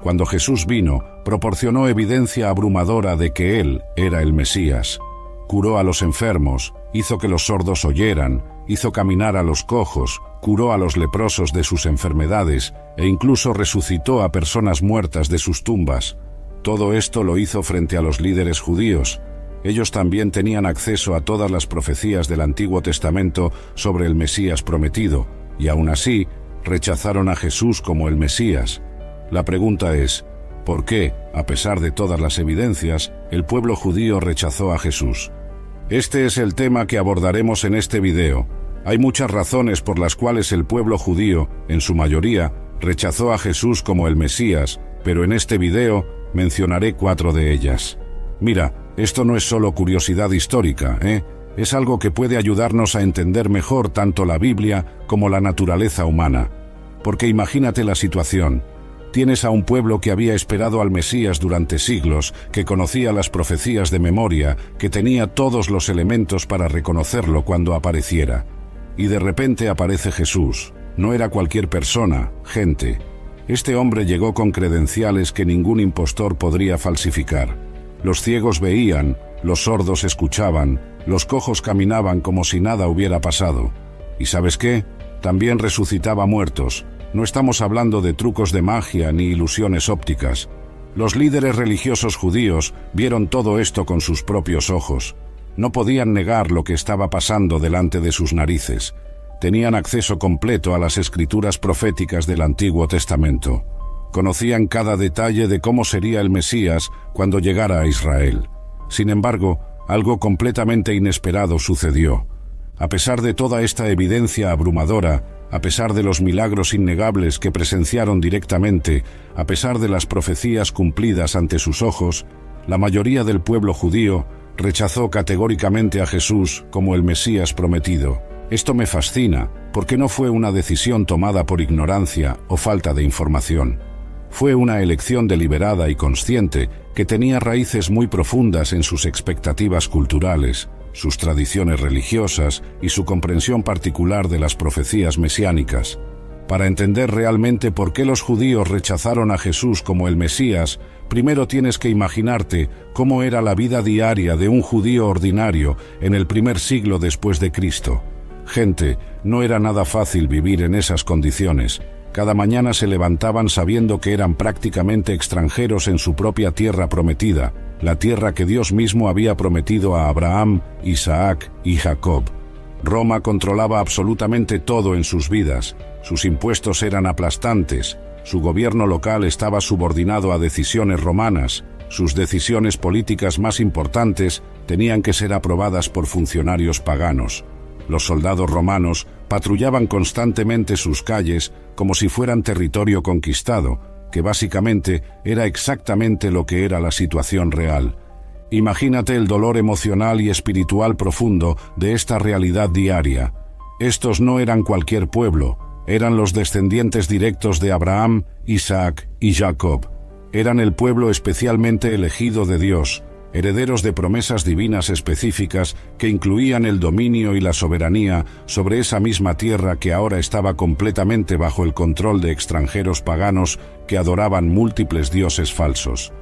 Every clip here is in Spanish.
Cuando Jesús vino, proporcionó evidencia abrumadora de que Él era el Mesías. Curó a los enfermos, hizo que los sordos oyeran, hizo caminar a los cojos, curó a los leprosos de sus enfermedades e incluso resucitó a personas muertas de sus tumbas. Todo esto lo hizo frente a los líderes judíos. Ellos también tenían acceso a todas las profecías del Antiguo Testamento sobre el Mesías prometido, y aún así rechazaron a Jesús como el Mesías. La pregunta es, ¿por qué, a pesar de todas las evidencias, el pueblo judío rechazó a Jesús? Este es el tema que abordaremos en este video. Hay muchas razones por las cuales el pueblo judío, en su mayoría, rechazó a Jesús como el Mesías, pero en este video mencionaré 4 de ellas. Mira, esto no es solo curiosidad histórica, Es algo que puede ayudarnos a entender mejor tanto la Biblia como la naturaleza humana. Porque imagínate la situación. Tienes a un pueblo que había esperado al Mesías durante siglos, que conocía las profecías de memoria, que tenía todos los elementos para reconocerlo cuando apareciera. Y de repente aparece Jesús. No era cualquier persona, gente. Este hombre llegó con credenciales que ningún impostor podría falsificar. Los ciegos veían, los sordos escuchaban, los cojos caminaban como si nada hubiera pasado. ¿Y sabes qué? También resucitaba muertos. No estamos hablando de trucos de magia ni ilusiones ópticas. Los líderes religiosos judíos vieron todo esto con sus propios ojos. No podían negar lo que estaba pasando delante de sus narices. Tenían acceso completo a las escrituras proféticas del Antiguo Testamento. Conocían cada detalle de cómo sería el Mesías cuando llegara a Israel. Sin embargo, algo completamente inesperado sucedió. A pesar de toda esta evidencia abrumadora, a pesar de los milagros innegables que presenciaron directamente, a pesar de las profecías cumplidas ante sus ojos, la mayoría del pueblo judío rechazó categóricamente a Jesús como el Mesías prometido. Esto me fascina, porque no fue una decisión tomada por ignorancia o falta de información. Fue una elección deliberada y consciente que tenía raíces muy profundas en sus expectativas culturales, sus tradiciones religiosas y su comprensión particular de las profecías mesiánicas. Para entender realmente por qué los judíos rechazaron a Jesús como el Mesías, primero tienes que imaginarte cómo era la vida diaria de un judío ordinario en el primer siglo después de Cristo. Gente, no era nada fácil vivir en esas condiciones. Cada mañana se levantaban sabiendo que eran prácticamente extranjeros en su propia tierra prometida, la tierra que Dios mismo había prometido a Abraham, Isaac y Jacob. Roma controlaba absolutamente todo en sus vidas. Sus impuestos eran aplastantes. Su gobierno local estaba subordinado a decisiones romanas. Sus decisiones políticas más importantes tenían que ser aprobadas por funcionarios paganos. Los soldados romanos patrullaban constantemente sus calles como si fueran territorio conquistado, que básicamente era exactamente lo que era la situación real. Imagínate el dolor emocional y espiritual profundo de esta realidad diaria. Estos no eran cualquier pueblo, eran los descendientes directos de Abraham, Isaac y Jacob. Eran el pueblo especialmente elegido de Dios, herederos de promesas divinas específicas que incluían el dominio y la soberanía sobre esa misma tierra que ahora estaba completamente bajo el control de extranjeros paganos que adoraban múltiples dioses falsos.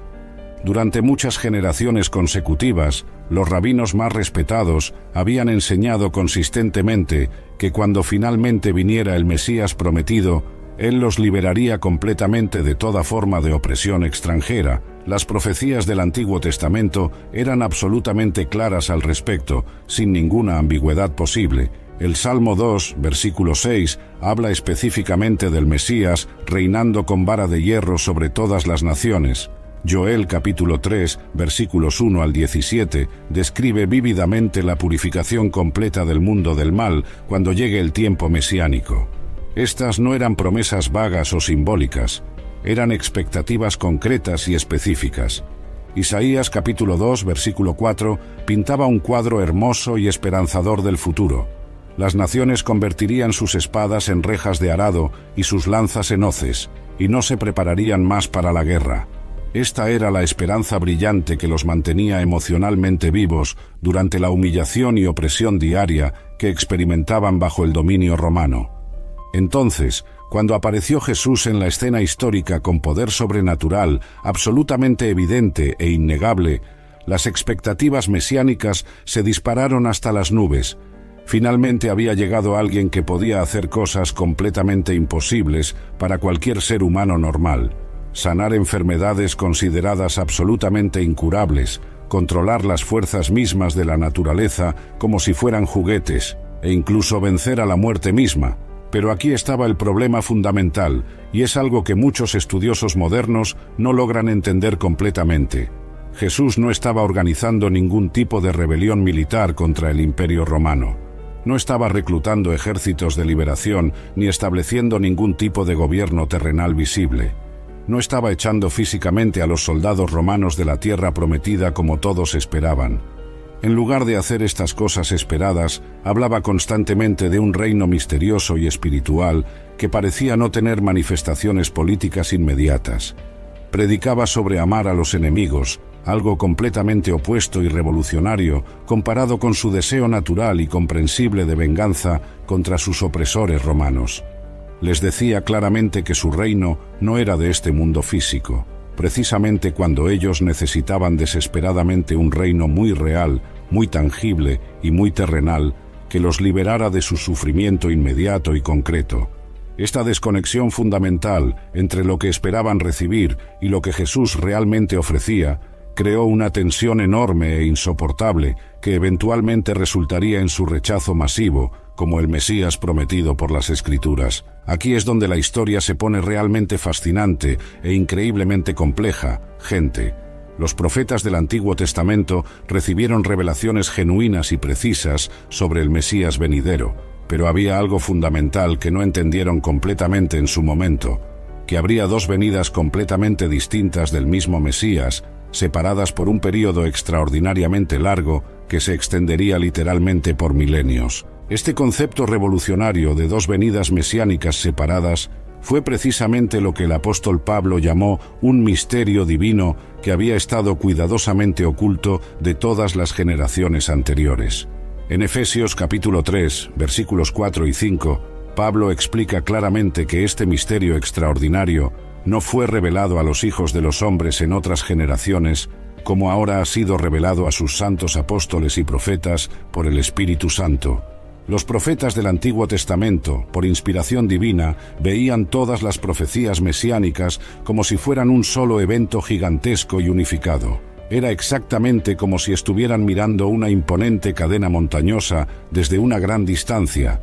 Durante muchas generaciones consecutivas, los rabinos más respetados habían enseñado consistentemente que cuando finalmente viniera el Mesías prometido, Él los liberaría completamente de toda forma de opresión extranjera. Las profecías del Antiguo Testamento eran absolutamente claras al respecto, sin ninguna ambigüedad posible. El Salmo 2, versículo 6, habla específicamente del Mesías reinando con vara de hierro sobre todas las naciones. Joel capítulo 3, versículos 1 al 17, describe vívidamente la purificación completa del mundo del mal cuando llegue el tiempo mesiánico. Estas no eran promesas vagas o simbólicas, eran expectativas concretas y específicas. Isaías capítulo 2, versículo 4, pintaba un cuadro hermoso y esperanzador del futuro. Las naciones convertirían sus espadas en rejas de arado y sus lanzas en hoces, y no se prepararían más para la guerra. Esta era la esperanza brillante que los mantenía emocionalmente vivos durante la humillación y opresión diaria que experimentaban bajo el dominio romano. Entonces, Cuando apareció Jesús en la escena histórica con poder sobrenatural, absolutamente evidente e innegable, las expectativas mesiánicas se dispararon hasta las nubes. Finalmente había llegado alguien que podía hacer cosas completamente imposibles para cualquier ser humano normal: sanar enfermedades consideradas absolutamente incurables, controlar las fuerzas mismas de la naturaleza como si fueran juguetes, e incluso vencer a la muerte misma. Pero aquí estaba el problema fundamental, y es algo que muchos estudiosos modernos no logran entender completamente. Jesús no estaba organizando ningún tipo de rebelión militar contra el Imperio Romano. No estaba reclutando ejércitos de liberación ni estableciendo ningún tipo de gobierno terrenal visible. No estaba echando físicamente a los soldados romanos de la tierra prometida como todos esperaban. En lugar de hacer estas cosas esperadas, hablaba constantemente de un reino misterioso y espiritual que parecía no tener manifestaciones políticas inmediatas. Predicaba sobre amar a los enemigos, algo completamente opuesto y revolucionario comparado con su deseo natural y comprensible de venganza contra sus opresores romanos. Les decía claramente que su reino no era de este mundo físico, precisamente cuando ellos necesitaban desesperadamente un reino muy real, muy tangible y muy terrenal, que los liberara de su sufrimiento inmediato y concreto. Esta desconexión fundamental entre lo que esperaban recibir y lo que Jesús realmente ofrecía creó una tensión enorme e insoportable que eventualmente resultaría en su rechazo masivo como el Mesías prometido por las Escrituras. Aquí es donde la historia se pone realmente fascinante e increíblemente compleja, gente. Los profetas del Antiguo Testamento recibieron revelaciones genuinas y precisas sobre el Mesías venidero, pero había algo fundamental que no entendieron completamente en su momento: que habría dos venidas completamente distintas del mismo Mesías, separadas por un período extraordinariamente largo que se extendería literalmente por milenios. Este concepto revolucionario de dos venidas mesiánicas separadas fue precisamente lo que el apóstol Pablo llamó un misterio divino que había estado cuidadosamente oculto de todas las generaciones anteriores. En Efesios capítulo 3, versículos 4 y 5, Pablo explica claramente que este misterio extraordinario no fue revelado a los hijos de los hombres en otras generaciones, como ahora ha sido revelado a sus santos apóstoles y profetas por el Espíritu Santo. Los profetas del Antiguo Testamento, por inspiración divina, veían todas las profecías mesiánicas como si fueran un solo evento gigantesco y unificado. Era exactamente como si estuvieran mirando una imponente cadena montañosa desde una gran distancia.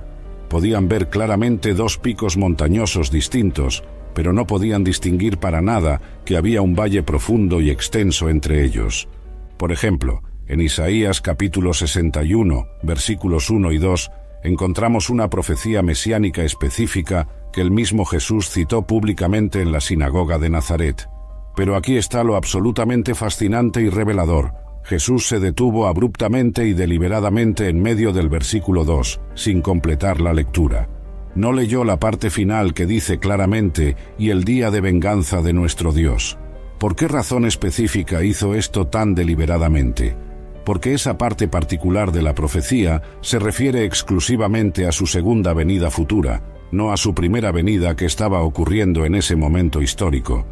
Podían ver claramente dos picos montañosos distintos, pero no podían distinguir para nada que había un valle profundo y extenso entre ellos. Por ejemplo, en Isaías capítulo 61, versículos 1 y 2, encontramos una profecía mesiánica específica que el mismo Jesús citó públicamente en la sinagoga de Nazaret. Pero aquí está lo absolutamente fascinante y revelador. Jesús se detuvo abruptamente y deliberadamente en medio del versículo 2, sin completar la lectura. No leyó la parte final que dice claramente: «y el día de venganza de nuestro Dios». ¿Por qué razón específica hizo esto tan deliberadamente? Porque esa parte particular de la profecía se refiere exclusivamente a su segunda venida futura, no a su primera venida que estaba ocurriendo en ese momento histórico.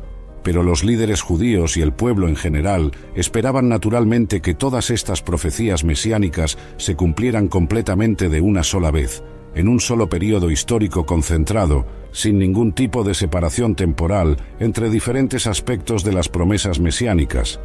Pero los líderes judíos y el pueblo en general esperaban naturalmente que todas estas profecías mesiánicas se cumplieran completamente de una sola vez, en un solo periodo histórico concentrado, sin ningún tipo de separación temporal entre diferentes aspectos de las promesas mesiánicas.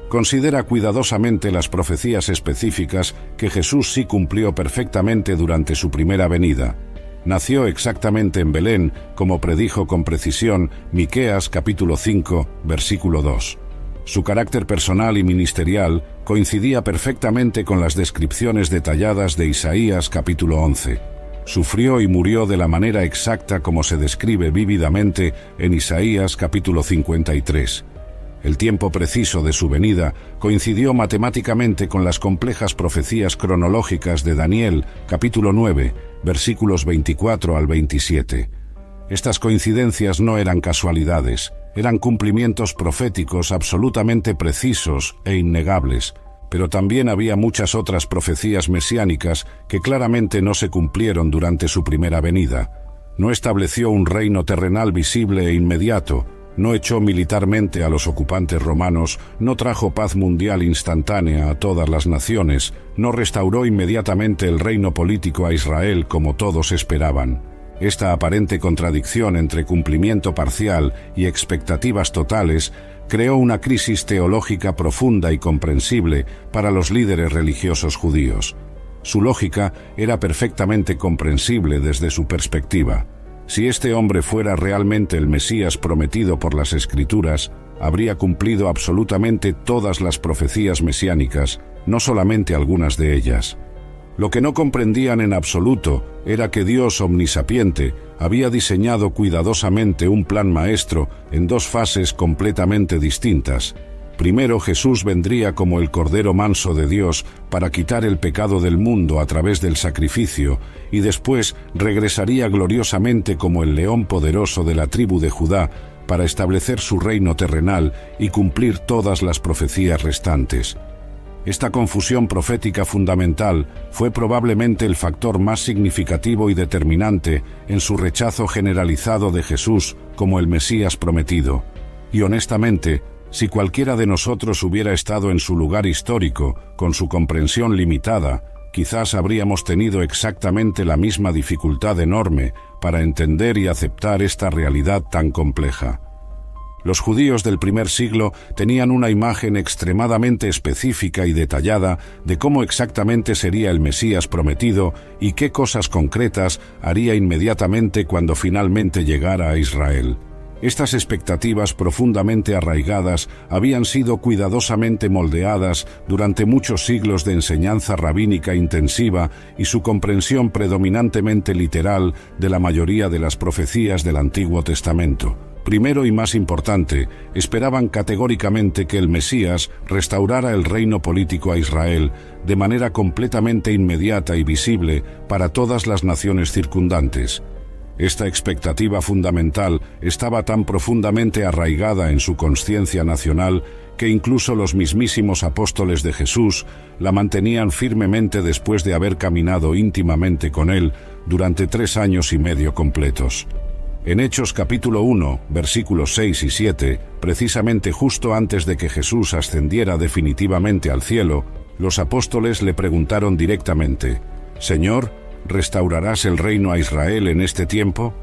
Considera cuidadosamente las profecías específicas que Jesús sí cumplió perfectamente durante su primera venida. Nació exactamente en Belén, como predijo con precisión Miqueas capítulo 5, versículo 2. Su carácter personal y ministerial coincidía perfectamente con las descripciones detalladas de Isaías capítulo 11. Sufrió y murió de la manera exacta como se describe vívidamente en Isaías capítulo 53. El tiempo preciso de su venida coincidió matemáticamente con las complejas profecías cronológicas de Daniel, capítulo 9, versículos 24 al 27. Estas coincidencias no eran casualidades, eran cumplimientos proféticos absolutamente precisos e innegables, pero también había muchas otras profecías mesiánicas que claramente no se cumplieron durante su primera venida. No estableció un reino terrenal visible e inmediato, no echó militarmente a los ocupantes romanos, no trajo paz mundial instantánea a todas las naciones, no restauró inmediatamente el reino político a Israel como todos esperaban. Esta aparente contradicción entre cumplimiento parcial y expectativas totales creó una crisis teológica profunda y comprensible para los líderes religiosos judíos. Su lógica era perfectamente comprensible desde su perspectiva. Si este hombre fuera realmente el Mesías prometido por las Escrituras, habría cumplido absolutamente todas las profecías mesiánicas, no solamente algunas de ellas. Lo que no comprendían en absoluto era que Dios omnisapiente había diseñado cuidadosamente un plan maestro en dos fases completamente distintas. Primero, Jesús vendría como el Cordero manso de Dios para quitar el pecado del mundo a través del sacrificio, y después regresaría gloriosamente como el león poderoso de la tribu de Judá para establecer su reino terrenal y cumplir todas las profecías restantes. Esta confusión profética fundamental fue probablemente el factor más significativo y determinante en su rechazo generalizado de Jesús como el Mesías prometido. Y honestamente, si cualquiera de nosotros hubiera estado en su lugar histórico, con su comprensión limitada, quizás habríamos tenido exactamente la misma dificultad enorme para entender y aceptar esta realidad tan compleja. Los judíos del primer siglo tenían una imagen extremadamente específica y detallada de cómo exactamente sería el Mesías prometido y qué cosas concretas haría inmediatamente cuando finalmente llegara a Israel. Estas expectativas profundamente arraigadas habían sido cuidadosamente moldeadas durante muchos siglos de enseñanza rabínica intensiva y su comprensión predominantemente literal de la mayoría de las profecías del Antiguo Testamento. Primero y más importante, esperaban categóricamente que el Mesías restaurara el reino político a Israel de manera completamente inmediata y visible para todas las naciones circundantes. Esta expectativa fundamental estaba tan profundamente arraigada en su conciencia nacional que incluso los mismísimos apóstoles de Jesús la mantenían firmemente después de haber caminado íntimamente con él durante 3 años y medio completos. En Hechos capítulo 1, versículos 6 y 7, precisamente justo antes de que Jesús ascendiera definitivamente al cielo, los apóstoles le preguntaron directamente: «Señor, ¿restaurarás el reino a Israel en este tiempo?».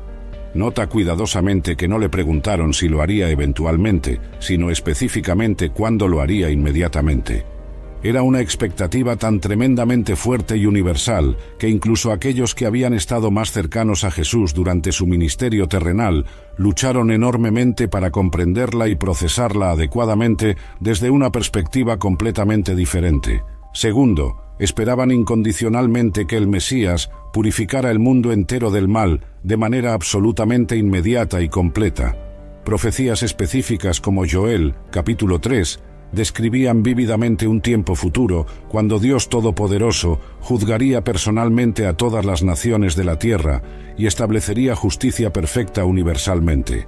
Nota cuidadosamente que no le preguntaron si lo haría eventualmente, sino específicamente cuándo lo haría inmediatamente. Era una expectativa tan tremendamente fuerte y universal que incluso aquellos que habían estado más cercanos a Jesús durante su ministerio terrenal lucharon enormemente para comprenderla y procesarla adecuadamente desde una perspectiva completamente diferente. Segundo, esperaban incondicionalmente que el Mesías purificara el mundo entero del mal de manera absolutamente inmediata y completa. Profecías específicas como Joel, capítulo 3, describían vívidamente un tiempo futuro cuando Dios Todopoderoso juzgaría personalmente a todas las naciones de la tierra y establecería justicia perfecta universalmente.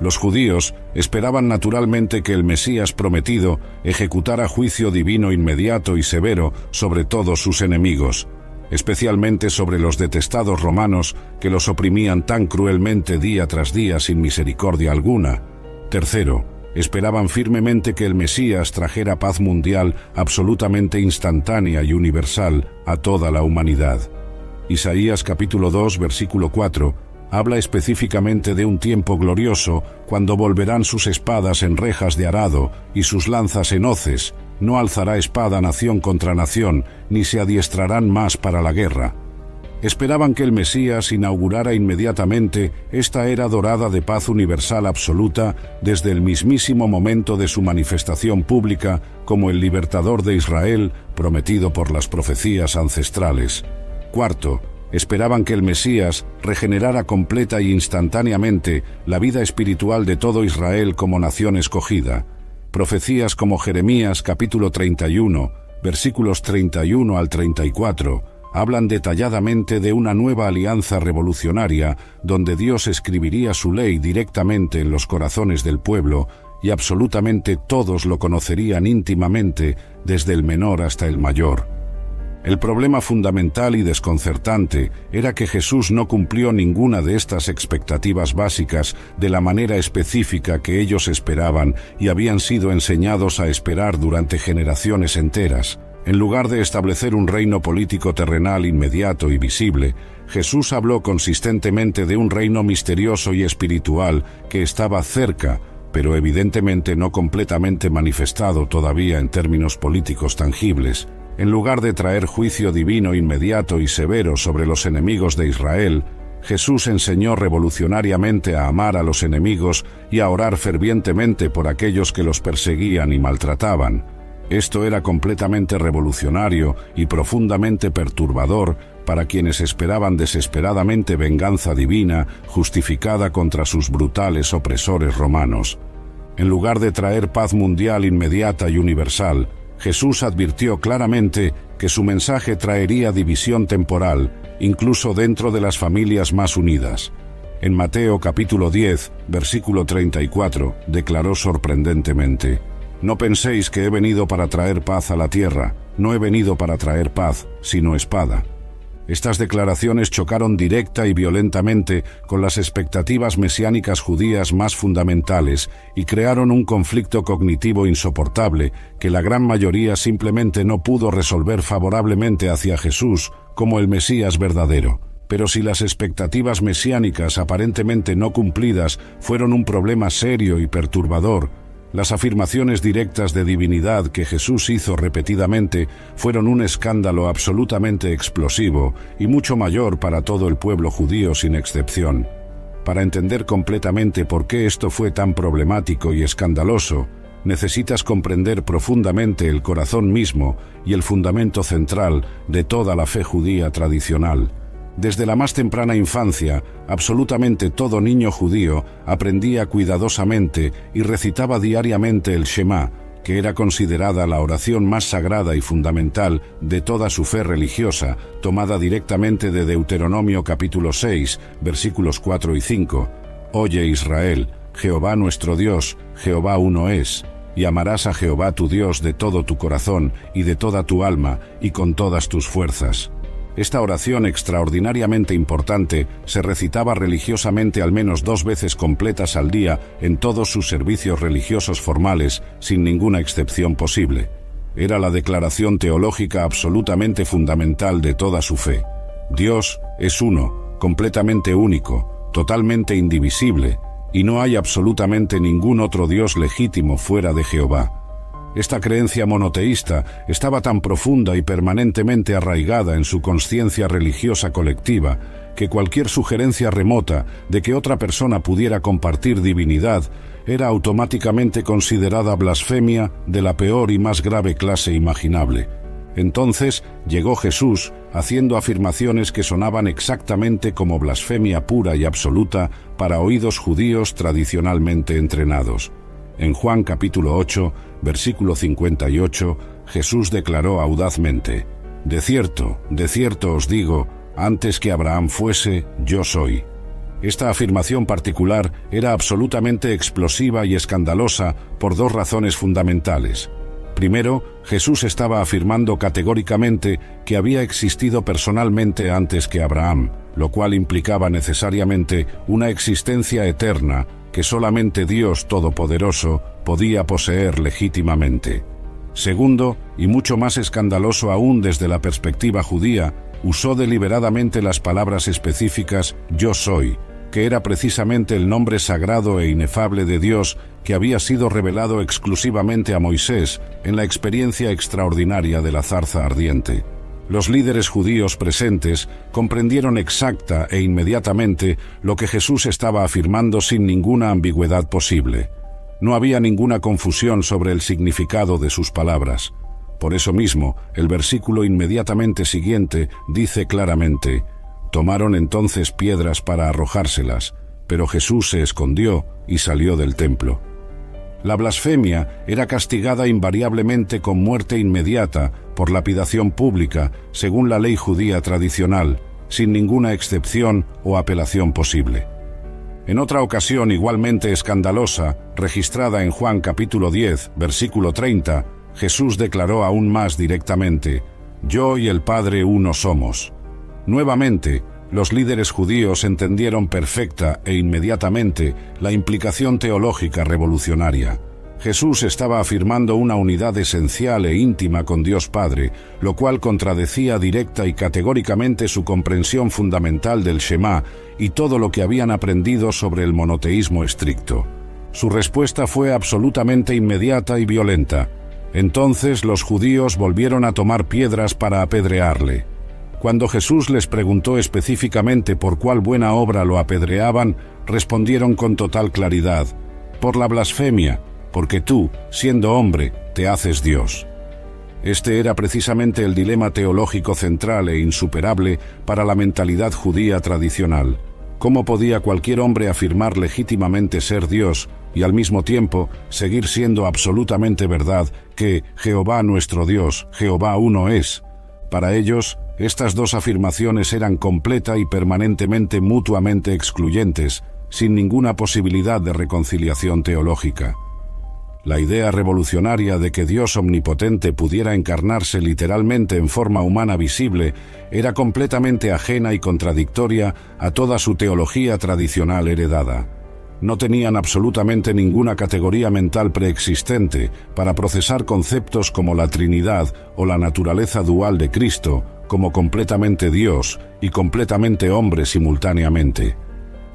Los judíos esperaban naturalmente que el Mesías prometido ejecutara juicio divino inmediato y severo sobre todos sus enemigos, especialmente sobre los detestados romanos que los oprimían tan cruelmente día tras día sin misericordia alguna. Tercero, esperaban firmemente que el Mesías trajera paz mundial absolutamente instantánea y universal a toda la humanidad. Isaías capítulo 2, versículo 4, habla específicamente de un tiempo glorioso cuando volverán sus espadas en rejas de arado y sus lanzas en hoces. No alzará espada nación contra nación, ni se adiestrarán más para la guerra. Esperaban que el Mesías inaugurara inmediatamente esta era dorada de paz universal absoluta desde el mismísimo momento de su manifestación pública como el libertador de Israel prometido por las profecías ancestrales. Cuarto, esperaban que el Mesías regenerara completa e instantáneamente la vida espiritual de todo Israel como nación escogida. Profecías como Jeremías capítulo 31, versículos 31 al 34, hablan detalladamente de una nueva alianza revolucionaria donde Dios escribiría su ley directamente en los corazones del pueblo y absolutamente todos lo conocerían íntimamente, desde el menor hasta el mayor. El problema fundamental y desconcertante era que Jesús no cumplió ninguna de estas expectativas básicas de la manera específica que ellos esperaban y habían sido enseñados a esperar durante generaciones enteras. En lugar de establecer un reino político terrenal inmediato y visible, Jesús habló consistentemente de un reino misterioso y espiritual que estaba cerca, pero evidentemente no completamente manifestado todavía en términos políticos tangibles. En lugar de traer juicio divino inmediato y severo sobre los enemigos de Israel, Jesús enseñó revolucionariamente a amar a los enemigos y a orar fervientemente por aquellos que los perseguían y maltrataban. Esto era completamente revolucionario y profundamente perturbador para quienes esperaban desesperadamente venganza divina justificada contra sus brutales opresores romanos. En lugar de traer paz mundial inmediata y universal, Jesús advirtió claramente que su mensaje traería división temporal, incluso dentro de las familias más unidas. En Mateo capítulo 10, versículo 34, declaró sorprendentemente: «No penséis que he venido para traer paz a la tierra, no he venido para traer paz, sino espada». Estas declaraciones chocaron directa y violentamente con las expectativas mesiánicas judías más fundamentales y crearon un conflicto cognitivo insoportable que la gran mayoría simplemente no pudo resolver favorablemente hacia Jesús como el Mesías verdadero. Pero si las expectativas mesiánicas aparentemente no cumplidas fueron un problema serio y perturbador, las afirmaciones directas de divinidad que Jesús hizo repetidamente fueron un escándalo absolutamente explosivo y mucho mayor para todo el pueblo judío sin excepción. Para entender completamente por qué esto fue tan problemático y escandaloso, necesitas comprender profundamente el corazón mismo y el fundamento central de toda la fe judía tradicional. Desde la más temprana infancia, absolutamente todo niño judío aprendía cuidadosamente y recitaba diariamente el Shema, que era considerada la oración más sagrada y fundamental de toda su fe religiosa, tomada directamente de Deuteronomio capítulo 6, versículos 4 y 5. «Oye Israel, Jehová nuestro Dios, Jehová uno es, y amarás a Jehová tu Dios de todo tu corazón y de toda tu alma y con todas tus fuerzas». Esta oración extraordinariamente importante se recitaba religiosamente al menos 2 veces completas al día en todos sus servicios religiosos formales, sin ninguna excepción posible. Era la declaración teológica absolutamente fundamental de toda su fe. Dios es uno, completamente único, totalmente indivisible, y no hay absolutamente ningún otro Dios legítimo fuera de Jehová. Esta creencia monoteísta estaba tan profunda y permanentemente arraigada en su conciencia religiosa colectiva que cualquier sugerencia remota de que otra persona pudiera compartir divinidad era automáticamente considerada blasfemia de la peor y más grave clase imaginable. Entonces llegó Jesús haciendo afirmaciones que sonaban exactamente como blasfemia pura y absoluta para oídos judíos tradicionalmente entrenados. En Juan capítulo 8, versículo 58, Jesús declaró audazmente: de cierto os digo, antes que Abraham fuese, yo soy». Esta afirmación particular era absolutamente explosiva y escandalosa por 2 razones fundamentales. Primero, Jesús estaba afirmando categóricamente que había existido personalmente antes que Abraham, lo cual implicaba necesariamente una existencia eterna que solamente Dios Todopoderoso podía poseer legítimamente. Segundo, y mucho más escandaloso aún desde la perspectiva judía, usó deliberadamente las palabras específicas «yo soy», que era precisamente el nombre sagrado e inefable de Dios que había sido revelado exclusivamente a Moisés en la experiencia extraordinaria de la zarza ardiente. Los líderes judíos presentes comprendieron exacta e inmediatamente lo que Jesús estaba afirmando sin ninguna ambigüedad posible. No había ninguna confusión sobre el significado de sus palabras. Por eso mismo, el versículo inmediatamente siguiente dice claramente: «Tomaron entonces piedras para arrojárselas, pero Jesús se escondió y salió del templo». La blasfemia era castigada invariablemente con muerte inmediata por lapidación pública, según la ley judía tradicional, sin ninguna excepción o apelación posible. En otra ocasión igualmente escandalosa, registrada en Juan capítulo 10, versículo 30, Jesús declaró aún más directamente: yo y el Padre uno somos. Nuevamente, los líderes judíos entendieron perfecta e inmediatamente la implicación teológica revolucionaria. Jesús estaba afirmando una unidad esencial e íntima con Dios Padre, lo cual contradecía directa y categóricamente su comprensión fundamental del Shema y todo lo que habían aprendido sobre el monoteísmo estricto. Su respuesta fue absolutamente inmediata y violenta. Entonces los judíos volvieron a tomar piedras para apedrearle. Cuando Jesús les preguntó específicamente por cuál buena obra lo apedreaban, respondieron con total claridad: por la blasfemia, porque tú, siendo hombre, te haces Dios. Este era precisamente el dilema teológico central e insuperable para la mentalidad judía tradicional. ¿Cómo podía cualquier hombre afirmar legítimamente ser Dios y al mismo tiempo seguir siendo absolutamente verdad que Jehová nuestro Dios, Jehová uno es? Para ellos, estas dos afirmaciones eran completa y permanentemente mutuamente excluyentes, sin ninguna posibilidad de reconciliación teológica. La idea revolucionaria de que Dios omnipotente pudiera encarnarse literalmente en forma humana visible era completamente ajena y contradictoria a toda su teología tradicional heredada. No tenían absolutamente ninguna categoría mental preexistente para procesar conceptos como la Trinidad o la naturaleza dual de Cristo como completamente Dios y completamente hombre simultáneamente.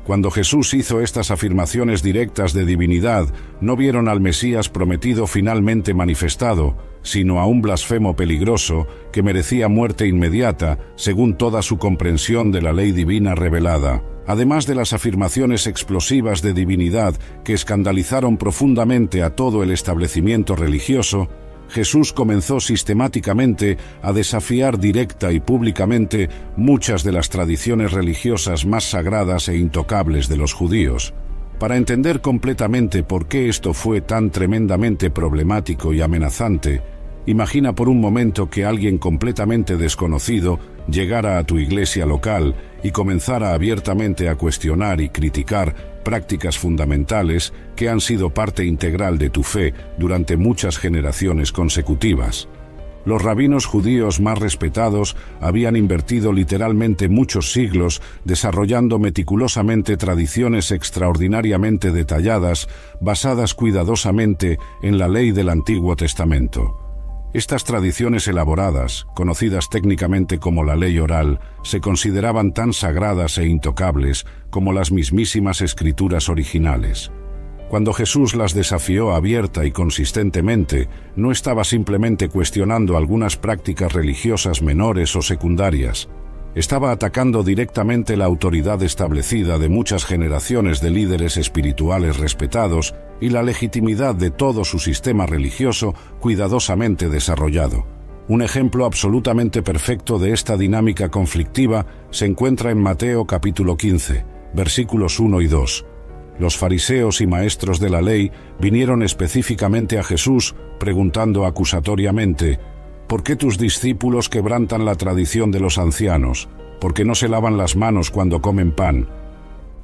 Cuando Jesús hizo estas afirmaciones directas de divinidad, no vieron al Mesías prometido finalmente manifestado, sino a un blasfemo peligroso que merecía muerte inmediata según toda su comprensión de la ley divina revelada. Además de las afirmaciones explosivas de divinidad que escandalizaron profundamente a todo el establecimiento religioso, Jesús comenzó sistemáticamente a desafiar directa y públicamente muchas de las tradiciones religiosas más sagradas e intocables de los judíos. Para entender completamente por qué esto fue tan tremendamente problemático y amenazante, imagina por un momento que alguien completamente desconocido llegara a tu iglesia local y comenzara abiertamente a cuestionar y criticar prácticas fundamentales que han sido parte integral de tu fe durante muchas generaciones consecutivas. Los rabinos judíos más respetados habían invertido literalmente muchos siglos desarrollando meticulosamente tradiciones extraordinariamente detalladas, basadas cuidadosamente en la ley del Antiguo Testamento. Estas tradiciones elaboradas, conocidas técnicamente como la ley oral, se consideraban tan sagradas e intocables como las mismísimas escrituras originales. Cuando Jesús las desafió abierta y consistentemente, no estaba simplemente cuestionando algunas prácticas religiosas menores o secundarias. Estaba atacando directamente la autoridad establecida de muchas generaciones de líderes espirituales respetados y la legitimidad de todo su sistema religioso cuidadosamente desarrollado. Un ejemplo absolutamente perfecto de esta dinámica conflictiva se encuentra en Mateo capítulo 15, versículos 1 y 2. Los fariseos y maestros de la ley vinieron específicamente a Jesús preguntando acusatoriamente: ¿por qué tus discípulos quebrantan la tradición de los ancianos? ¿Por qué no se lavan las manos cuando comen pan?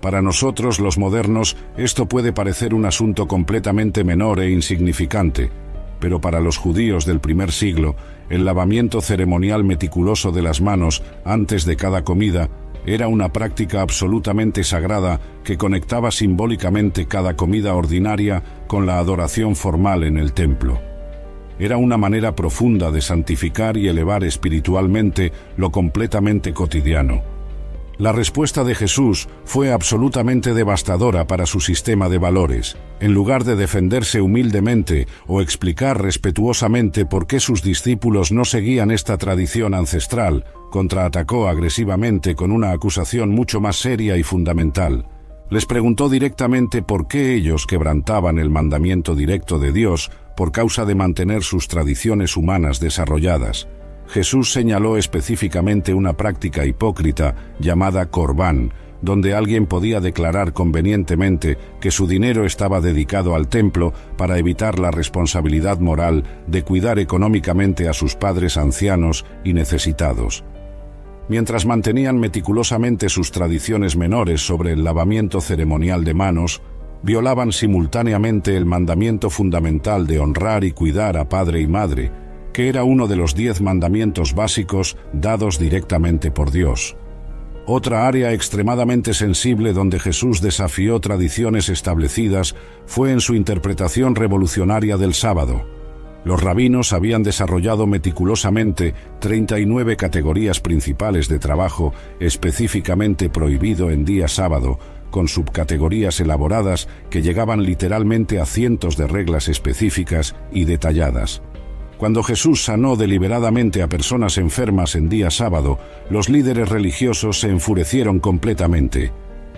Para nosotros, los modernos, esto puede parecer un asunto completamente menor e insignificante, pero para los judíos del primer siglo, el lavamiento ceremonial meticuloso de las manos antes de cada comida era una práctica absolutamente sagrada que conectaba simbólicamente cada comida ordinaria con la adoración formal en el templo. Era una manera profunda de santificar y elevar espiritualmente lo completamente cotidiano. La respuesta de Jesús fue absolutamente devastadora para su sistema de valores. En lugar de defenderse humildemente o explicar respetuosamente por qué sus discípulos no seguían esta tradición ancestral, contraatacó agresivamente con una acusación mucho más seria y fundamental. Les preguntó directamente por qué ellos quebrantaban el mandamiento directo de Dios por causa de mantener sus tradiciones humanas desarrolladas. Jesús señaló específicamente una práctica hipócrita llamada corbán, donde alguien podía declarar convenientemente que su dinero estaba dedicado al templo para evitar la responsabilidad moral de cuidar económicamente a sus padres ancianos y necesitados. Mientras mantenían meticulosamente sus tradiciones menores sobre el lavamiento ceremonial de manos, violaban simultáneamente el mandamiento fundamental de honrar y cuidar a padre y madre, que era uno de los 10 mandamientos básicos dados directamente por Dios. Otra área extremadamente sensible donde Jesús desafió tradiciones establecidas fue en su interpretación revolucionaria del sábado. Los rabinos habían desarrollado meticulosamente 39 categorías principales de trabajo específicamente prohibido en día sábado, con subcategorías elaboradas que llegaban literalmente a cientos de reglas específicas y detalladas. Cuando Jesús sanó deliberadamente a personas enfermas en día sábado, los líderes religiosos se enfurecieron completamente.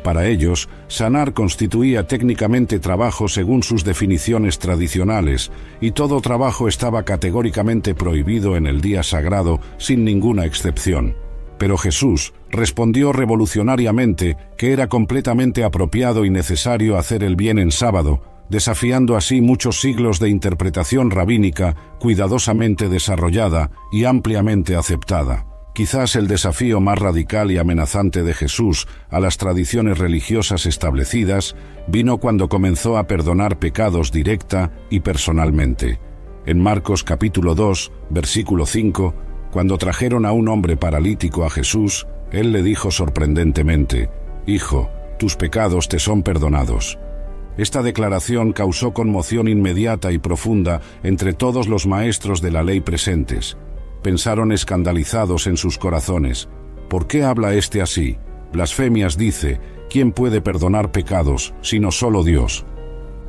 Para ellos, sanar constituía técnicamente trabajo según sus definiciones tradicionales, y todo trabajo estaba categóricamente prohibido en el día sagrado, sin ninguna excepción. Pero Jesús respondió revolucionariamente que era completamente apropiado y necesario hacer el bien en sábado, desafiando así muchos siglos de interpretación rabínica cuidadosamente desarrollada y ampliamente aceptada. Quizás el desafío más radical y amenazante de Jesús a las tradiciones religiosas establecidas vino cuando comenzó a perdonar pecados directa y personalmente. En Marcos capítulo 2, versículo 5, cuando trajeron a un hombre paralítico a Jesús, él le dijo sorprendentemente: «Hijo, tus pecados te son perdonados». Esta declaración causó conmoción inmediata y profunda entre todos los maestros de la ley presentes. Pensaron escandalizados en sus corazones: ¿por qué habla éste así? Blasfemias dice: ¿quién puede perdonar pecados, sino solo Dios?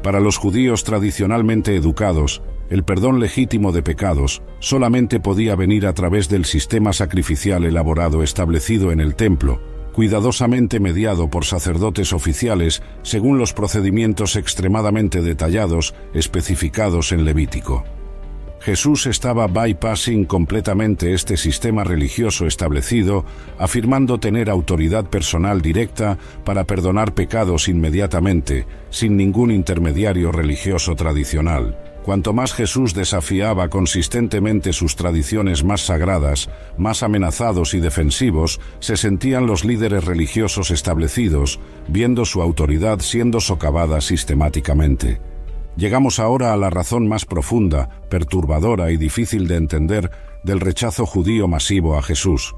Para los judíos tradicionalmente educados, el perdón legítimo de pecados solamente podía venir a través del sistema sacrificial elaborado establecido en el templo, cuidadosamente mediado por sacerdotes oficiales según los procedimientos extremadamente detallados especificados en Levítico. Jesús estaba bypassing completamente este sistema religioso establecido, afirmando tener autoridad personal directa para perdonar pecados inmediatamente, sin ningún intermediario religioso tradicional. Cuanto más Jesús desafiaba consistentemente sus tradiciones más sagradas, más amenazados y defensivos se sentían los líderes religiosos establecidos, viendo su autoridad siendo socavada sistemáticamente. Llegamos ahora a la razón más profunda, perturbadora y difícil de entender del rechazo judío masivo a Jesús: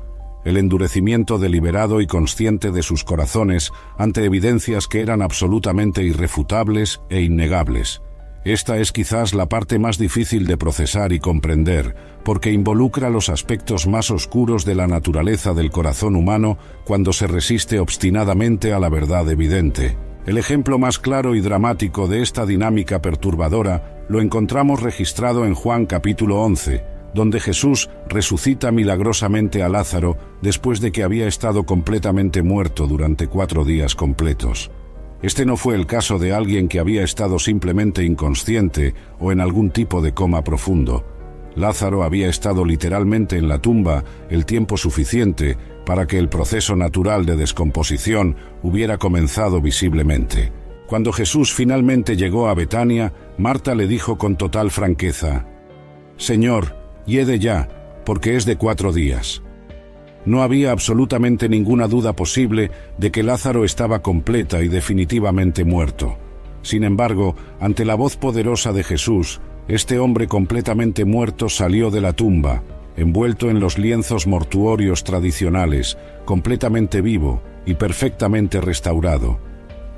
el endurecimiento deliberado y consciente de sus corazones ante evidencias que eran absolutamente irrefutables e innegables. Esta es quizás la parte más difícil de procesar y comprender, porque involucra los aspectos más oscuros de la naturaleza del corazón humano cuando se resiste obstinadamente a la verdad evidente. El ejemplo más claro y dramático de esta dinámica perturbadora lo encontramos registrado en Juan capítulo 11, donde Jesús resucita milagrosamente a Lázaro después de que había estado completamente muerto durante 4 días completos. Este no fue el caso de alguien que había estado simplemente inconsciente o en algún tipo de coma profundo. Lázaro había estado literalmente en la tumba el tiempo suficiente para que el proceso natural de descomposición hubiera comenzado visiblemente. Cuando Jesús finalmente llegó a Betania, Marta le dijo con total franqueza: «Señor, hiede ya, porque es de 4 días». No había absolutamente ninguna duda posible de que Lázaro estaba completa y definitivamente muerto. Sin embargo, ante la voz poderosa de Jesús, este hombre completamente muerto salió de la tumba, envuelto en los lienzos mortuorios tradicionales, completamente vivo y perfectamente restaurado.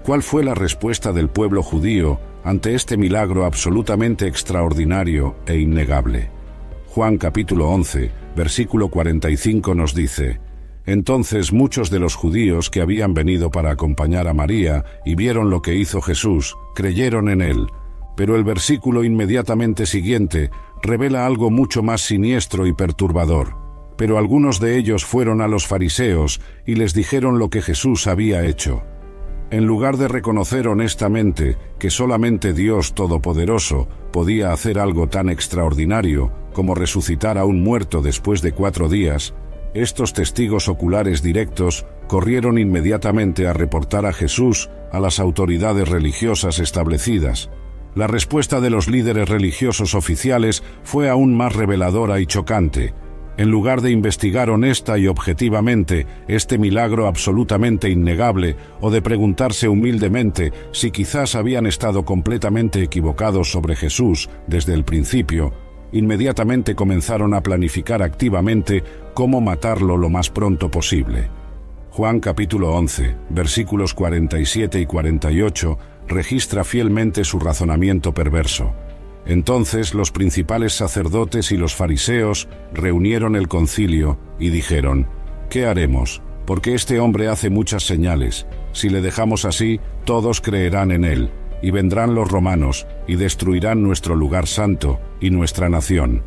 ¿Cuál fue la respuesta del pueblo judío ante este milagro absolutamente extraordinario e innegable? Juan capítulo 11, versículo 45 nos dice: «Entonces muchos de los judíos que habían venido para acompañar a María y vieron lo que hizo Jesús, creyeron en él». Pero el versículo inmediatamente siguiente revela algo mucho más siniestro y perturbador. Pero algunos de ellos fueron a los fariseos y les dijeron lo que Jesús había hecho. En lugar de reconocer honestamente que solamente Dios Todopoderoso podía hacer algo tan extraordinario como resucitar a un muerto después de 4 días, estos testigos oculares directos corrieron inmediatamente a reportar a Jesús a las autoridades religiosas establecidas. La respuesta de los líderes religiosos oficiales fue aún más reveladora y chocante. En lugar de investigar honesta y objetivamente este milagro absolutamente innegable o de preguntarse humildemente si quizás habían estado completamente equivocados sobre Jesús desde el principio, inmediatamente comenzaron a planificar activamente cómo matarlo lo más pronto posible. Juan capítulo 11, versículos 47 y 48, registra fielmente su razonamiento perverso. Entonces los principales sacerdotes y los fariseos reunieron el concilio y dijeron: «¿Qué haremos? Porque este hombre hace muchas señales. Si le dejamos así, todos creerán en él, y vendrán los romanos y destruirán nuestro lugar santo y nuestra nación».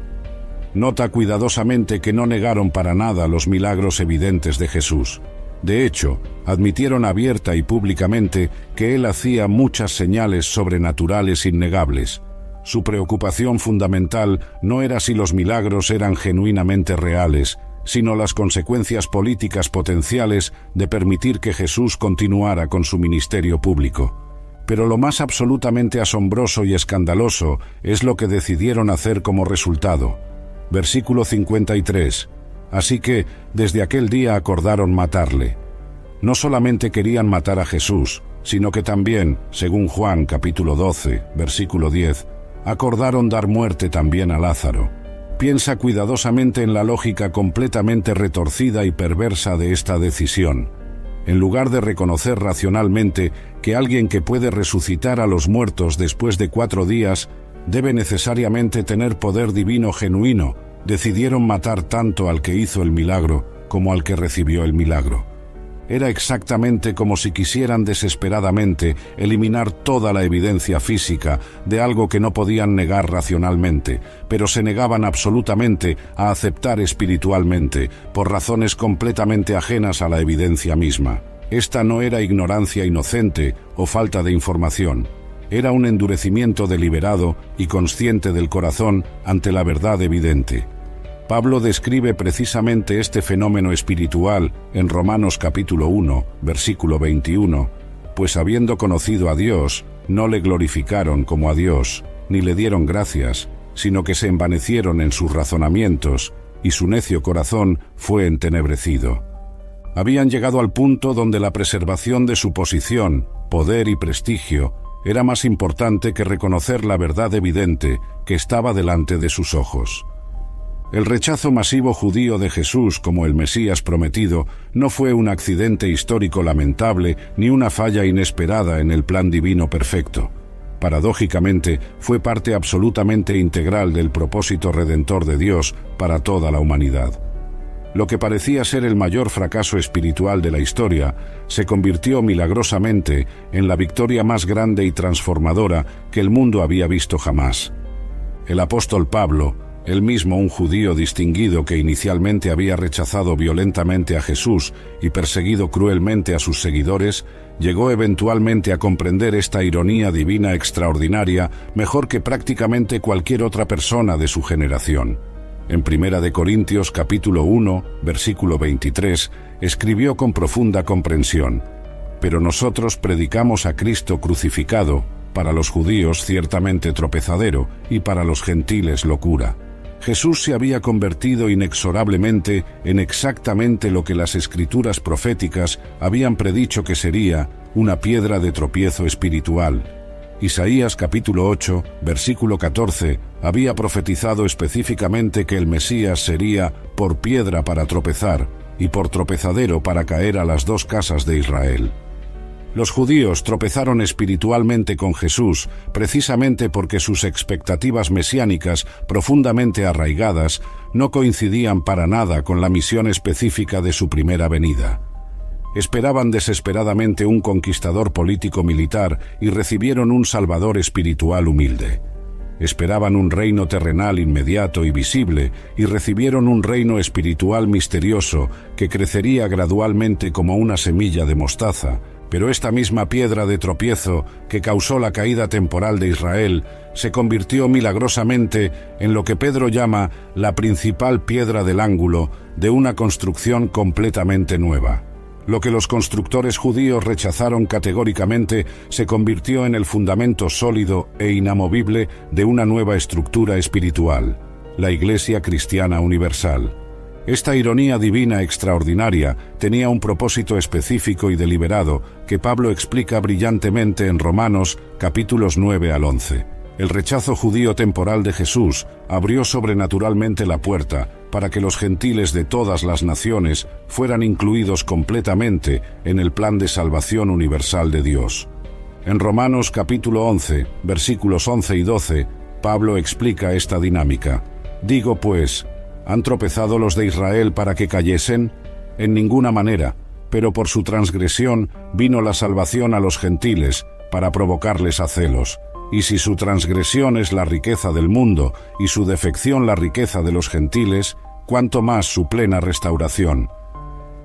Nota cuidadosamente que no negaron para nada los milagros evidentes de Jesús. De hecho, admitieron abierta y públicamente que él hacía muchas señales sobrenaturales innegables. Su preocupación fundamental no era si los milagros eran genuinamente reales, sino las consecuencias políticas potenciales de permitir que Jesús continuara con su ministerio público. Pero lo más absolutamente asombroso y escandaloso es lo que decidieron hacer como resultado. Versículo 53. Así que, desde aquel día acordaron matarle. No solamente querían matar a Jesús, sino que también, según Juan capítulo 12, versículo 10, acordaron dar muerte también a Lázaro. Piensa cuidadosamente en la lógica completamente retorcida y perversa de esta decisión. En lugar de reconocer racionalmente que alguien que puede resucitar a los muertos después de 4 días debe necesariamente tener poder divino genuino, decidieron matar tanto al que hizo el milagro como al que recibió el milagro. Era exactamente como si quisieran desesperadamente eliminar toda la evidencia física de algo que no podían negar racionalmente, pero se negaban absolutamente a aceptar espiritualmente, por razones completamente ajenas a la evidencia misma. Esta no era ignorancia inocente o falta de información. Era un endurecimiento deliberado y consciente del corazón ante la verdad evidente. Pablo describe precisamente este fenómeno espiritual en Romanos capítulo 1, versículo 21, pues habiendo conocido a Dios, no le glorificaron como a Dios, ni le dieron gracias, sino que se envanecieron en sus razonamientos, y su necio corazón fue entenebrecido. Habían llegado al punto donde la preservación de su posición, poder y prestigio era más importante que reconocer la verdad evidente que estaba delante de sus ojos. El rechazo masivo judío de Jesús como el Mesías prometido no fue un accidente histórico lamentable ni una falla inesperada en el plan divino perfecto. Paradójicamente, fue parte absolutamente integral del propósito redentor de Dios para toda la humanidad. Lo que parecía ser el mayor fracaso espiritual de la historia se convirtió milagrosamente en la victoria más grande y transformadora que el mundo había visto jamás. El apóstol Pablo, él mismo un judío distinguido que inicialmente había rechazado violentamente a Jesús y perseguido cruelmente a sus seguidores, llegó eventualmente a comprender esta ironía divina extraordinaria mejor que prácticamente cualquier otra persona de su generación. En 1 Corintios capítulo 1, versículo 23, escribió con profunda comprensión: «Pero nosotros predicamos a Cristo crucificado, para los judíos ciertamente tropezadero y para los gentiles locura». Jesús se había convertido inexorablemente en exactamente lo que las escrituras proféticas habían predicho que sería: una piedra de tropiezo espiritual. Isaías capítulo 8, versículo 14, había profetizado específicamente que el Mesías sería por piedra para tropezar y por tropezadero para caer a las 2 casas de Israel. Los judíos tropezaron espiritualmente con Jesús precisamente porque sus expectativas mesiánicas, profundamente arraigadas, no coincidían para nada con la misión específica de su primera venida. Esperaban desesperadamente un conquistador político-militar y recibieron un salvador espiritual humilde. Esperaban un reino terrenal inmediato y visible y recibieron un reino espiritual misterioso que crecería gradualmente como una semilla de mostaza. Pero esta misma piedra de tropiezo que causó la caída temporal de Israel se convirtió milagrosamente en lo que Pedro llama la principal piedra del ángulo de una construcción completamente nueva. Lo que los constructores judíos rechazaron categóricamente se convirtió en el fundamento sólido e inamovible de una nueva estructura espiritual, la Iglesia Cristiana Universal. Esta ironía divina extraordinaria tenía un propósito específico y deliberado que Pablo explica brillantemente en Romanos capítulos 9 al 11. El rechazo judío temporal de Jesús abrió sobrenaturalmente la puerta para que los gentiles de todas las naciones fueran incluidos completamente en el plan de salvación universal de Dios. En Romanos capítulo 11, versículos 11 y 12, Pablo explica esta dinámica. Digo pues, ¿han tropezado los de Israel para que cayesen? En ninguna manera, pero por su transgresión vino la salvación a los gentiles para provocarles a celos. Y si su transgresión es la riqueza del mundo y su defección la riqueza de los gentiles, cuánto más su plena restauración.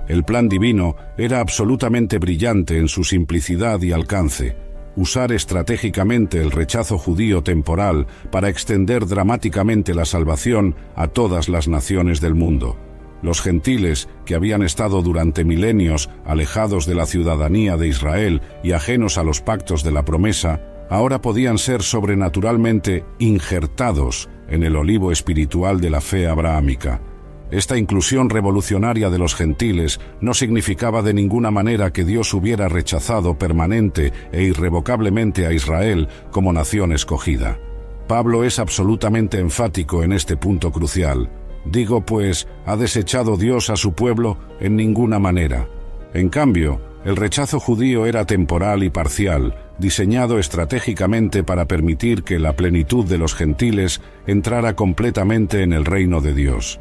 El plan divino era absolutamente brillante en su simplicidad y alcance. Usar estratégicamente el rechazo judío temporal para extender dramáticamente la salvación a todas las naciones del mundo. Los gentiles, que habían estado durante milenios alejados de la ciudadanía de Israel y ajenos a los pactos de la promesa, ahora podían ser sobrenaturalmente injertados en el olivo espiritual de la fe abrahámica. Esta inclusión revolucionaria de los gentiles no significaba de ninguna manera que Dios hubiera rechazado permanente e irrevocablemente a Israel como nación escogida. Pablo es absolutamente enfático en este punto crucial. Digo pues, ¿ha desechado Dios a su pueblo? En ninguna manera. En cambio, el rechazo judío era temporal y parcial, diseñado estratégicamente para permitir que la plenitud de los gentiles entrara completamente en el reino de Dios.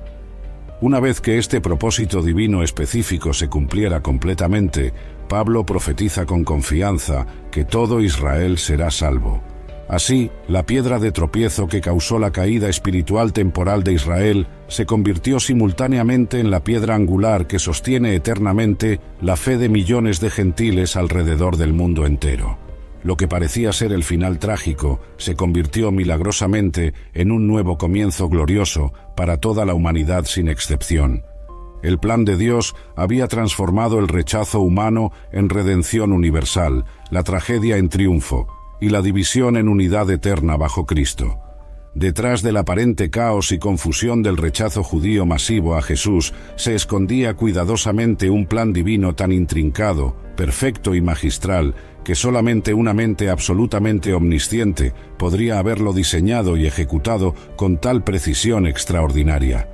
Una vez que este propósito divino específico se cumpliera completamente, Pablo profetiza con confianza que todo Israel será salvo. Así, la piedra de tropiezo que causó la caída espiritual temporal de Israel se convirtió simultáneamente en la piedra angular que sostiene eternamente la fe de millones de gentiles alrededor del mundo entero. Lo que parecía ser el final trágico se convirtió milagrosamente en un nuevo comienzo glorioso para toda la humanidad sin excepción. El plan de Dios había transformado el rechazo humano en redención universal, la tragedia en triunfo y la división en unidad eterna bajo Cristo. Detrás del aparente caos y confusión del rechazo judío masivo a Jesús se escondía cuidadosamente un plan divino tan intrincado, perfecto y magistral que solamente una mente absolutamente omnisciente podría haberlo diseñado y ejecutado con tal precisión extraordinaria.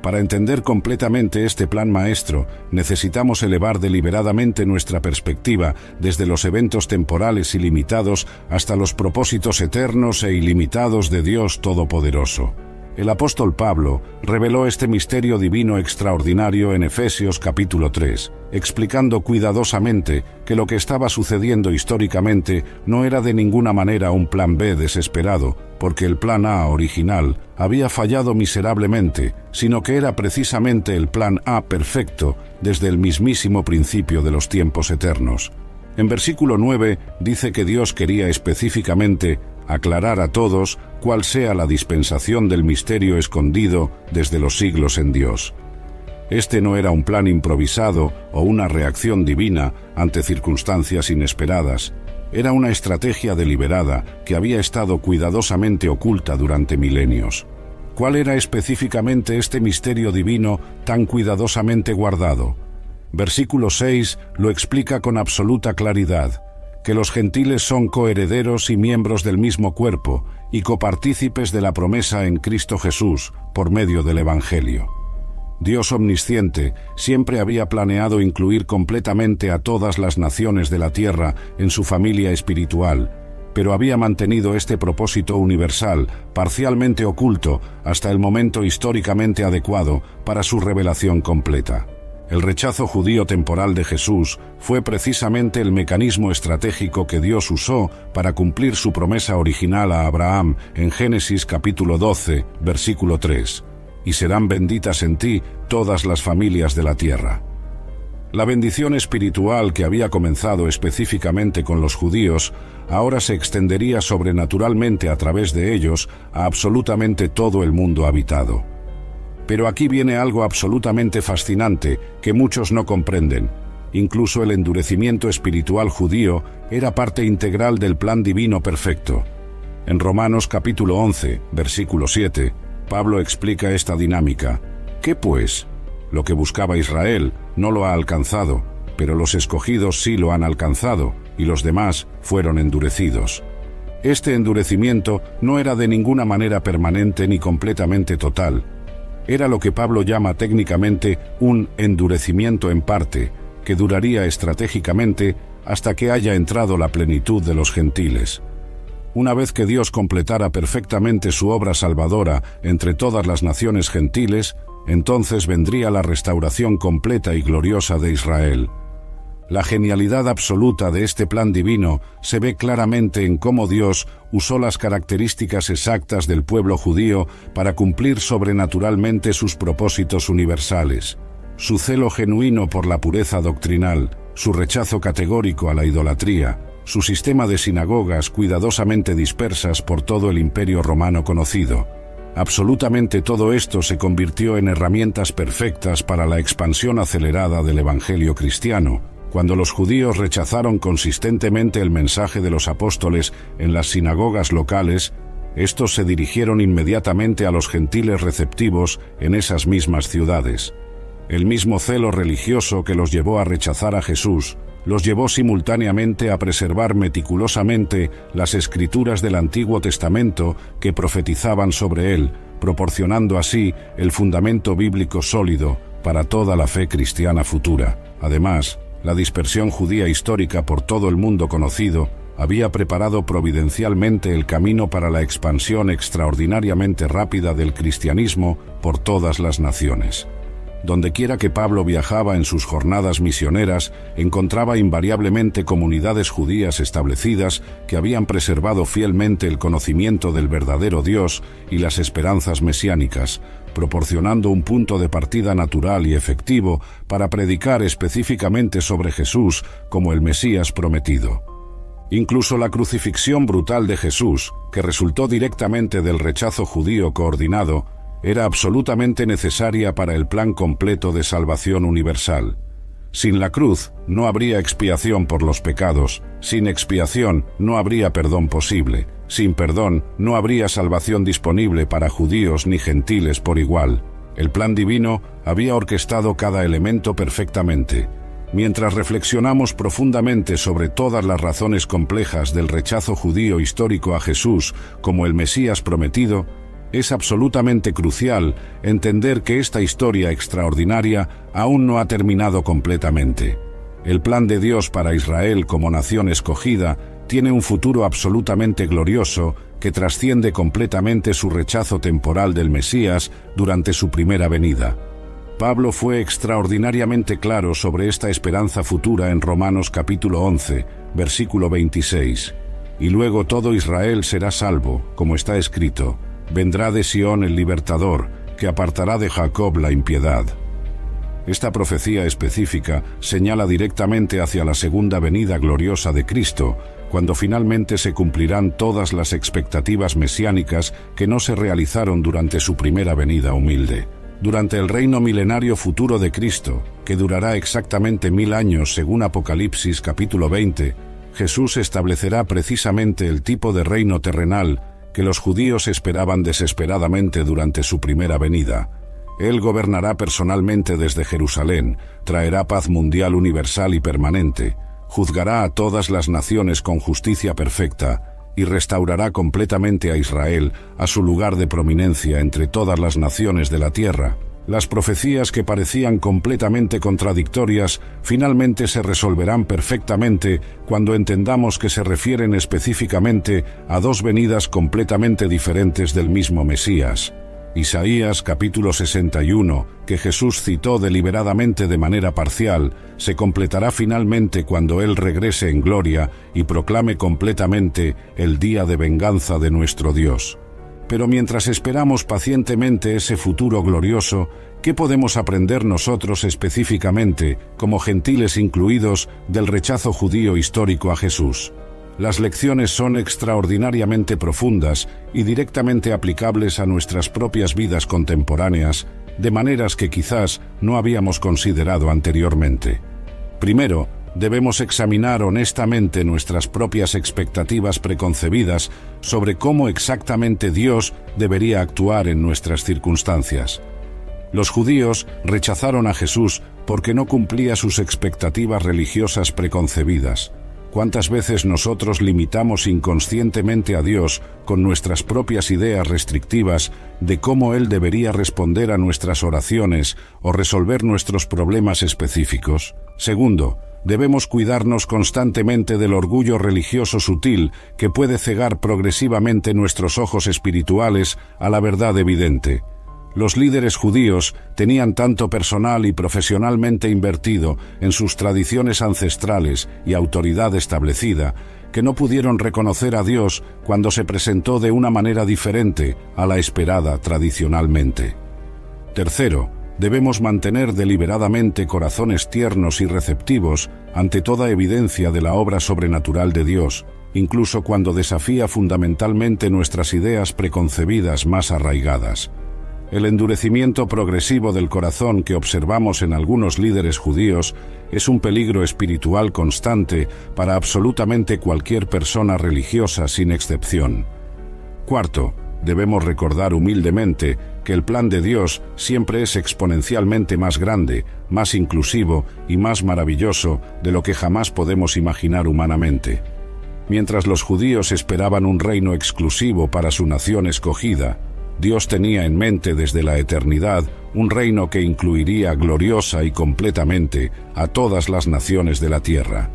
Para entender completamente este plan maestro, necesitamos elevar deliberadamente nuestra perspectiva desde los eventos temporales ilimitados hasta los propósitos eternos e ilimitados de Dios Todopoderoso. El apóstol Pablo reveló este misterio divino extraordinario en Efesios capítulo 3, explicando cuidadosamente que lo que estaba sucediendo históricamente no era de ninguna manera un plan B desesperado, porque el plan A original había fallado miserablemente, sino que era precisamente el plan A perfecto desde el mismísimo principio de los tiempos eternos. En versículo 9 dice que Dios quería específicamente aclarar a todos cuál sea la dispensación del misterio escondido desde los siglos en Dios. Este no era un plan improvisado o una reacción divina ante circunstancias inesperadas. Era una estrategia deliberada que había estado cuidadosamente oculta durante milenios. ¿Cuál era específicamente este misterio divino tan cuidadosamente guardado? Versículo 6 lo explica con absoluta claridad, que los gentiles son coherederos y miembros del mismo cuerpo y copartícipes de la promesa en Cristo Jesús por medio del Evangelio. Dios omnisciente siempre había planeado incluir completamente a todas las naciones de la tierra en su familia espiritual, pero había mantenido este propósito universal parcialmente oculto hasta el momento históricamente adecuado para su revelación completa. El rechazo judío temporal de Jesús fue precisamente el mecanismo estratégico que Dios usó para cumplir su promesa original a Abraham en Génesis capítulo 12, versículo 3. Y serán benditas en ti todas las familias de la tierra. La bendición espiritual que había comenzado específicamente con los judíos, ahora se extendería sobrenaturalmente a través de ellos a absolutamente todo el mundo habitado. Pero aquí viene algo absolutamente fascinante que muchos no comprenden. Incluso el endurecimiento espiritual judío era parte integral del plan divino perfecto. En Romanos capítulo 11, versículo 7, Pablo explica esta dinámica. ¿Qué pues? Lo que buscaba Israel no lo ha alcanzado, pero los escogidos sí lo han alcanzado, y los demás fueron endurecidos. Este endurecimiento no era de ninguna manera permanente ni completamente total. Era lo que Pablo llama técnicamente un endurecimiento en parte, que duraría estratégicamente hasta que haya entrado la plenitud de los gentiles. Una vez que Dios completara perfectamente su obra salvadora entre todas las naciones gentiles, entonces vendría la restauración completa y gloriosa de Israel. La genialidad absoluta de este plan divino se ve claramente en cómo Dios usó las características exactas del pueblo judío para cumplir sobrenaturalmente sus propósitos universales. Su celo genuino por la pureza doctrinal, su rechazo categórico a la idolatría, su sistema de sinagogas cuidadosamente dispersas por todo el imperio romano conocido. Absolutamente todo esto se convirtió en herramientas perfectas para la expansión acelerada del evangelio cristiano. Cuando los judíos rechazaron consistentemente el mensaje de los apóstoles en las sinagogas locales, estos se dirigieron inmediatamente a los gentiles receptivos en esas mismas ciudades. El mismo celo religioso que los llevó a rechazar a Jesús, los llevó simultáneamente a preservar meticulosamente las escrituras del Antiguo Testamento que profetizaban sobre él, proporcionando así el fundamento bíblico sólido para toda la fe cristiana futura. Además, la dispersión judía histórica por todo el mundo conocido había preparado providencialmente el camino para la expansión extraordinariamente rápida del cristianismo por todas las naciones. Dondequiera que Pablo viajaba en sus jornadas misioneras, encontraba invariablemente comunidades judías establecidas que habían preservado fielmente el conocimiento del verdadero Dios y las esperanzas mesiánicas, proporcionando un punto de partida natural y efectivo para predicar específicamente sobre Jesús como el Mesías prometido. Incluso la crucifixión brutal de Jesús, que resultó directamente del rechazo judío coordinado, era absolutamente necesaria para el plan completo de salvación universal. Sin la cruz no habría expiación por los pecados, sin expiación no habría perdón posible, sin perdón no habría salvación disponible para judíos ni gentiles por igual. El plan divino había orquestado cada elemento perfectamente. Mientras reflexionamos profundamente sobre todas las razones complejas del rechazo judío histórico a Jesús como el Mesías prometido, es absolutamente crucial entender que esta historia extraordinaria aún no ha terminado completamente. El plan de Dios para Israel como nación escogida tiene un futuro absolutamente glorioso que trasciende completamente su rechazo temporal del Mesías durante su primera venida. Pablo fue extraordinariamente claro sobre esta esperanza futura en Romanos capítulo 11, versículo 26. Y luego todo Israel será salvo, como está escrito: vendrá de Sión el libertador, que apartará de Jacob la impiedad. Esta profecía específica señala directamente hacia la segunda venida gloriosa de Cristo, cuando finalmente se cumplirán todas las expectativas mesiánicas que no se realizaron durante su primera venida humilde. Durante el reino milenario futuro de Cristo, que durará exactamente 1000 años según Apocalipsis capítulo 20, Jesús establecerá precisamente el tipo de reino terrenal que los judíos esperaban desesperadamente durante su primera venida. Él gobernará personalmente desde Jerusalén, traerá paz mundial universal y permanente, juzgará a todas las naciones con justicia perfecta y restaurará completamente a Israel a su lugar de prominencia entre todas las naciones de la tierra. Las profecías que parecían completamente contradictorias finalmente se resolverán perfectamente cuando entendamos que se refieren específicamente a dos venidas completamente diferentes del mismo Mesías. Isaías capítulo 61, que Jesús citó deliberadamente de manera parcial, se completará finalmente cuando Él regrese en gloria y proclame completamente el día de venganza de nuestro Dios. Pero mientras esperamos pacientemente ese futuro glorioso, ¿qué podemos aprender nosotros específicamente, como gentiles incluidos, del rechazo judío histórico a Jesús? Las lecciones son extraordinariamente profundas y directamente aplicables a nuestras propias vidas contemporáneas, de maneras que quizás no habíamos considerado anteriormente. Primero, debemos examinar honestamente nuestras propias expectativas preconcebidas sobre cómo exactamente Dios debería actuar en nuestras circunstancias. Los judíos rechazaron a Jesús porque no cumplía sus expectativas religiosas preconcebidas. ¿Cuántas veces nosotros limitamos inconscientemente a Dios con nuestras propias ideas restrictivas de cómo Él debería responder a nuestras oraciones o resolver nuestros problemas específicos? Segundo, debemos cuidarnos constantemente del orgullo religioso sutil que puede cegar progresivamente nuestros ojos espirituales a la verdad evidente. Los líderes judíos tenían tanto personal y profesionalmente invertido en sus tradiciones ancestrales y autoridad establecida que no pudieron reconocer a Dios cuando se presentó de una manera diferente a la esperada tradicionalmente. Tercero, debemos mantener deliberadamente corazones tiernos y receptivos ante toda evidencia de la obra sobrenatural de Dios, incluso cuando desafía fundamentalmente nuestras ideas preconcebidas más arraigadas. El endurecimiento progresivo del corazón que observamos en algunos líderes judíos es un peligro espiritual constante para absolutamente cualquier persona religiosa sin excepción. Cuarto, debemos recordar humildemente que el plan de Dios siempre es exponencialmente más grande, más inclusivo y más maravilloso de lo que jamás podemos imaginar humanamente. Mientras los judíos esperaban un reino exclusivo para su nación escogida, Dios tenía en mente desde la eternidad un reino que incluiría gloriosa y completamente a todas las naciones de la tierra.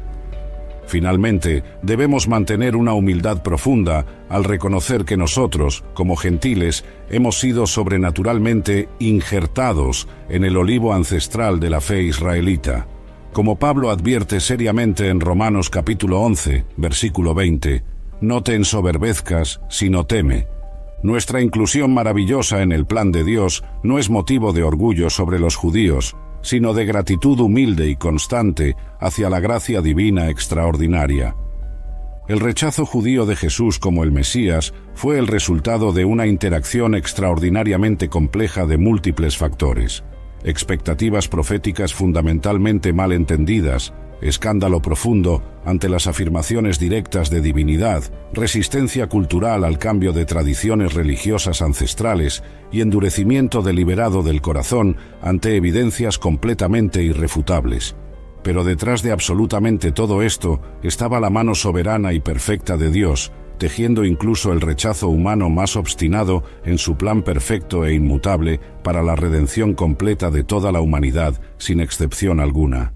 Finalmente, debemos mantener una humildad profunda al reconocer que nosotros, como gentiles, hemos sido sobrenaturalmente injertados en el olivo ancestral de la fe israelita. Como Pablo advierte seriamente en Romanos capítulo 11, versículo 20, «No te ensoberbezcas, sino teme». Nuestra inclusión maravillosa en el plan de Dios no es motivo de orgullo sobre los judíos, sino de gratitud humilde y constante hacia la gracia divina extraordinaria. El rechazo judío de Jesús como el Mesías fue el resultado de una interacción extraordinariamente compleja de múltiples factores: expectativas proféticas fundamentalmente mal entendidas, escándalo profundo ante las afirmaciones directas de divinidad, resistencia cultural al cambio de tradiciones religiosas ancestrales y endurecimiento deliberado del corazón ante evidencias completamente irrefutables. Pero detrás de absolutamente todo esto estaba la mano soberana y perfecta de Dios, tejiendo incluso el rechazo humano más obstinado en su plan perfecto e inmutable para la redención completa de toda la humanidad, sin excepción alguna.